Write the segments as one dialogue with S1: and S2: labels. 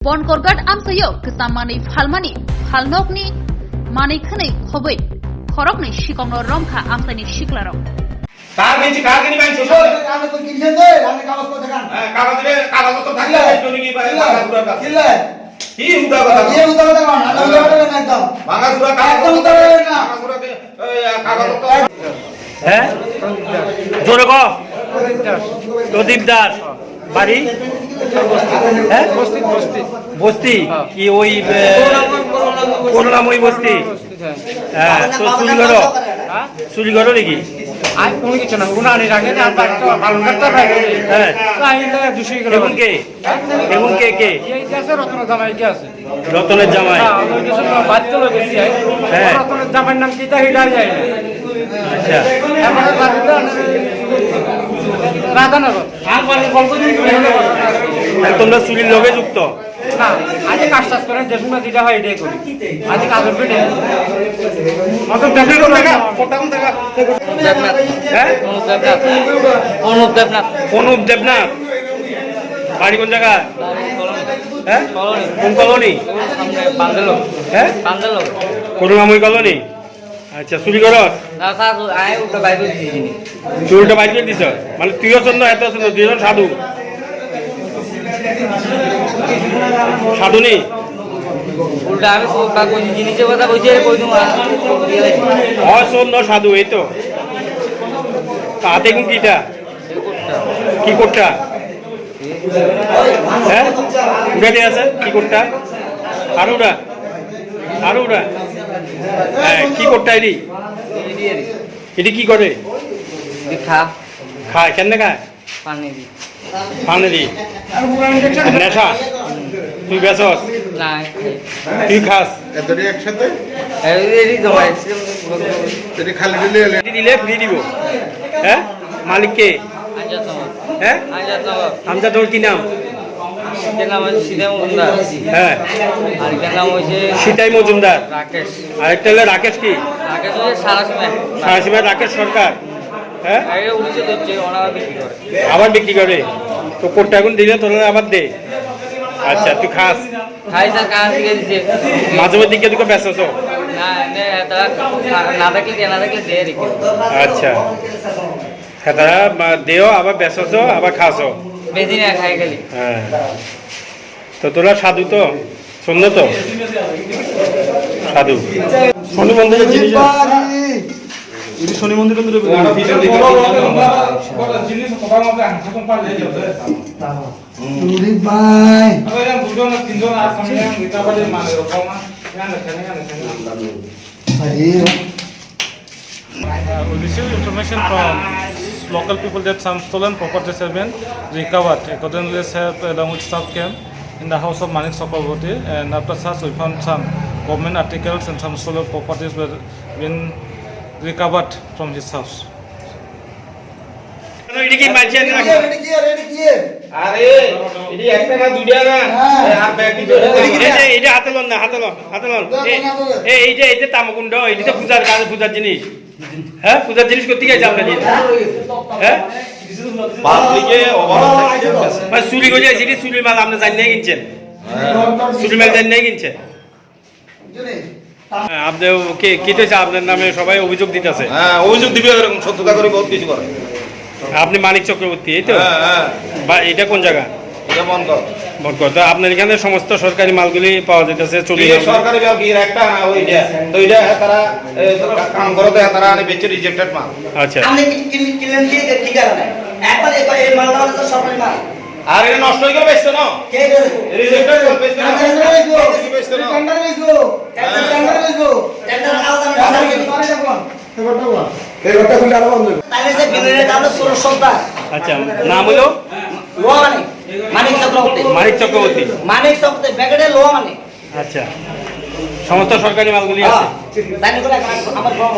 S1: Bonkorgat amsayo kesamani falmani falnokni manikhnai khobai khorokni shikongno romkha amsani shiklarok
S2: কার বেঞ্চি কার কিনি বাইন ছোট
S3: আমি তো কিনছেন দে আমি কাগজ কত দেখান
S2: কাগজ তো থাকলে জনি কি ভাঙা সুরা কাজ
S3: কিনলে
S2: কি উদা কথা
S3: এই উদা কথা কোন আদা উদা কথা না একদম
S2: ভাঙা সুরা কাজ
S3: একদম উদা কথা না
S2: ভাঙা সুরা কাগজ তো
S4: হ্যাঁ জোরে কো প্রদীপ দাস বাড়ি হ্যাঁ বস্তি কি ওই করুণাময়ী বস্তি হ্যাঁ তো চুরি করো নাকি
S5: আর কোনো কিছু না উনানি রাখে না বাচ্চা পালন করতে থাকে
S4: হ্যাঁ
S5: তাইলে দুশি করে
S4: এখন কে
S5: এই দেশে রত্ন জামাই কি আছে
S4: রতনের জামাই
S5: হ্যাঁ ওই কিছু বাচ্চা লোক এসে
S4: হ্যাঁ।
S5: রত্নের জামাইয়ের নাম কি তা হিডা যায় না
S4: আচ্ছা
S5: এখন বাচ্চা রাধানগর আর গল্প দিন
S4: তাহলে তোমরা চুরির লগে যুক্ত
S5: না আজ কাজ টাজ করে যে সময় যেটা হয় এটাই করি আজ কাজ করবে না মত দেখে কোন টাকা
S4: দেবনাথ হ্যাঁ অনুপ দেবনাথ বাড়ি কোন জায়গা হ্যাঁ কোন কলোনি হ্যাঁ করুণাময়ী কলোনি আচ্ছা চুরি করস চুরিটা বাইর করে দিছ মানে তুইও চন্দ্র এত চন্দ্র দুজন সাধু সাধু নেই
S6: উল্টা আমি কইছি জিনিসের কথা কইছি কই দিমু
S4: অচন্দ্র সাধু এই তো হাতে কোন কিটা কি কোটটা হ্যাঁ উড়াতে আছে কি কোটটা আর উড়া হ্যাঁ কি কোটটা এটি কি করে
S6: খা
S4: খায় কেন খায়
S6: পানি দি
S4: পানি দি নেশা তুই বেচস
S6: না
S4: তুই খাস
S7: এতটি একসাথে
S6: এই জমাই
S7: এটি খালি দিলে
S4: এটি দিলে ফ্রি দিব হ্যাঁ মালিককে
S6: আজাদ নগর
S4: হ্যাঁ
S6: আজাদ নগর
S4: আমজা তোর কি নাম
S6: এর নাম হচ্ছে সিধা মজুমদার
S4: হ্যাঁ
S6: আর এর নাম হচ্ছে
S4: সীতাই মজুমদার
S6: রাকেশ
S4: আরেকটা হলো রাকেশ কি
S6: রাকেশ হচ্ছে সারাসময়
S4: সারাসীমার রাকেশ সরকার হ্যাঁ
S6: আগে উড়িয়ে দিচ্ছে ওনারা বিক্রি করে
S4: আবার বিক্রি করে তো কোটটা এখন দিলে তোরা আবার দে আচ্ছা তুই খাস
S6: খাই স্যার কাজ থেকে দিচ্ছে
S4: মাঝে মধ্যে দিকে দুটো বেচছ
S6: না তারা না থাকলে দিয়ে রেখে
S4: আচ্ছা হ্যাঁ তারা দেও আবার বেচছ আবার খাস
S6: বেশি না খাই খালি
S4: হ্যাঁ তো তোরা সাধু তো শূন্য তো সাধু শনি মন্দিরের জিনিস শনি মন্দির
S2: জিনিস কথা মতে হাসন পারলে যাবে
S3: চুরি ভাই
S2: দুজন তিনজন আর সামনে মিটা পারে মানে রকম
S3: আরে
S8: We received information from local people that some stolen properties have been recovered. Accordingly, have along with staff came in the house of Manik Chakraborty, and after search we found some government articles and some stolen properties were been recovered from his house.
S4: এটা কি মানছেন নাকি
S3: ready কি
S2: আরে এটি একটা না দুইটা না আর ব্যাকি তো
S4: এটা হাতে লন না হাতে লন এই যে তামকুণ্ড এটা পূজার কাজ পূজার জিনিস হ্যাঁ পূজার জিনিস করতে গেছে আমরা নিয়ে হ্যাঁ
S2: পাবলিকে অবরোধ
S4: মানে চুরি করে আছে এটি চুরি মাল আপনি জানি না কিনছেন চুরি মাল জানি না কিনছেন আপনি কে কেটেছে আপনার নামে সবাই অভিযোগ দিতেছে
S2: হ্যাঁ অভিযোগ দিবে এরকম সত্যতা করে বহুত কিছু করে
S4: আপনি মানিক চক্রবর্তী এই তো
S2: হ্যাঁ
S4: বা এটা কোন জায়গা
S2: এটা মন কর
S4: তো আপনার এখানে সমস্ত সরকারি মালগুলি পাওয়া যাইতেছে চুরি
S2: এই সরকারি ব্যাংক এর একটা না ওইটা তো এটা তারা কাম করতে তারা আনে বেচে রিজেক্টেড মাল
S4: আচ্ছা
S3: আপনি কিনলেন কি কারণে একবার এই মালটা হচ্ছে সরকারি মাল
S2: আর এটা নষ্ট হয়ে গেল বেচতে না
S3: কে করে
S2: রিজেক্টেড মাল বেচতে না বেচতে না
S3: টেন্ডার বেচবো টেন্ডার আওয়াজ আমি তাহলে সে বিলের দাম 16
S4: আচ্ছা নাম হলো
S3: লোয়া মানে মানিক চক্রবর্তী
S4: মানিক চক্রবর্তী
S3: ব্যাকেটে লোয়া মানে
S4: আচ্ছা সমস্ত সরকারি মালগুলি আছে
S3: তাই করে আমার বড়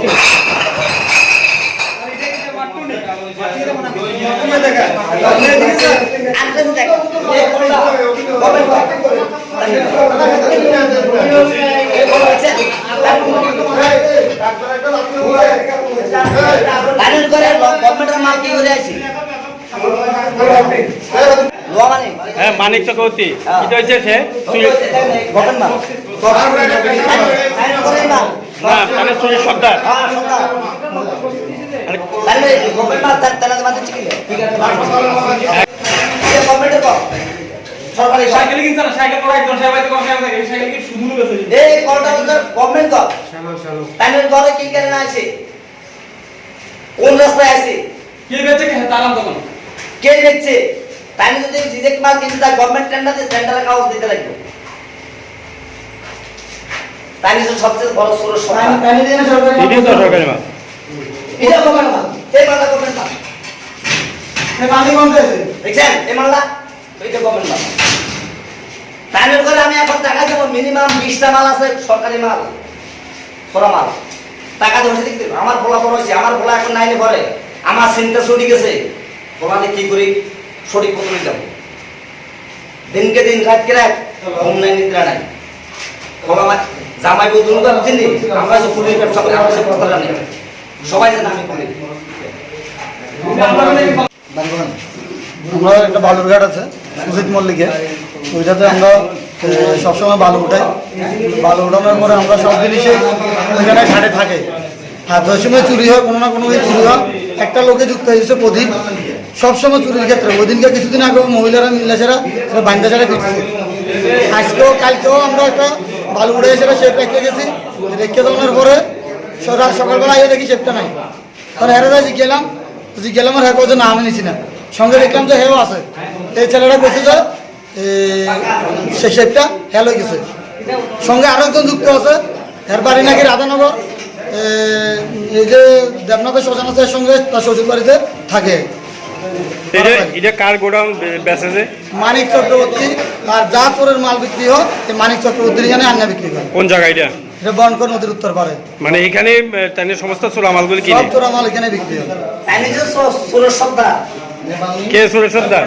S3: গভর্নমেন্টের মাল কি করে আছে লোয়া মানে
S4: হ্যাঁ মানিক চক্রবর্তী কি হয়েছে সে
S3: গভর্নমেন্ট মাল
S4: না মানে সুনীল সর্দার
S3: তাহলে গভর্নমেন্ট মাল তাহলে আমাদের ঠিক আছে গভর্নমেন্টের কল সরকারি
S5: সাইকেল কিনছ না সাইকেল পড়াই তো সাইকেল কম টাকা লাগে সাইকেল কি শুধু গেছে
S3: এই কলটা গভর্নমেন্ট কল তাহলে ঘরে কি করে না আছে কোন রাস্তায় আছে
S5: কে বেচে কে তারাম তখন
S3: কে দেখছে তাই যদি রিজেক্ট মাল কিনতে তার গভর্নমেন্ট টেন্ডারের কাগজ দিতে লাগবে তাই নিয়ে সবচেয়ে বড় সুর সরকার
S4: এটি তো সরকারি মাল
S3: এটা গভর্নমেন্ট মাল এই মালটা গভর্নমেন্ট মাল এই মাল কোন দেশে দেখছেন এই মালটা এটা গভর্নমেন্ট মাল তাই নিয়ে করে আমি এখন টাকা দেব মিনিমাম 20টা মাল আছে সরকারি মাল সরা মাল টাকা দেবো দেখতে আমার বলা বড় হয়েছে আমার বলা এখন নাইলে পরে আমার চিন্তা ছুটি গেছে বলালে কি করি সঠিক পথে যাব দিনকে দিন রাতকে রাত ঘুম নাই নিদ্রা নাই বলা জামাই বউ দুটো চিনি আমরা যে ফুলের ব্যবসা করি আমরা সে কথা জানি সবাই জানে আমি করি
S9: আমরা একটা বালুরঘাট আছে সুজিত মল্লিকে ওইটাতে আমরা সবসময় বালু উঠাই বালু উঠানোর পরে আমরা সব জিনিসে ওইখানে ঘাটে থাকে আর যে সময় চুরি হয় কোনো না কোনো চুরি হয় একটা লোকে যুক্ত হয়েছে প্রদীপ সবসময় চুরির ক্ষেত্রে ওই দিনকে কিছুদিন আগে মহিলারা মিল্লাছেরা বান্ধা ছাড়া ফিরছে আজকেও কালকেও আমরা একটা বালু উঠে সেটা শেপ রেখে গেছি রেখে দেওয়ার পরে সকালবেলা আগে দেখি শেপটা নাই তখন হেরে জিজ্ঞেলাম আর হ্যাঁ যে না আমি নিছি না সঙ্গে দেখলাম যে হেও আছে এই ছেলেটা বলছে যে সে শেপটা হেল হয়ে গেছে সঙ্গে আরো একজন যুক্ত আছে এর বাড়ি নাকি রাধানগর এই যে দেবনাথের শ্মশান আছে এর সঙ্গে তার শ্বশুর বাড়িতে থাকে
S4: এটা কার গোডাউন বেচেছে
S9: মানিক চক্রবর্তী আর যা চোরের মাল বিক্রি হয় এই মানিক চক্রবর্তীর এখানে আন্না বিক্রি হয়
S4: কোন জায়গা এটা
S9: এটা বনকর নদীর উত্তর পারে
S4: মানে এখানে তাই সমস্ত চোরা মালগুলি কিনে
S9: সব চোরা মাল এখানে বিক্রি হয়
S3: তাই নিজে সুর সর্দার
S4: কে সুরেশ সর্দার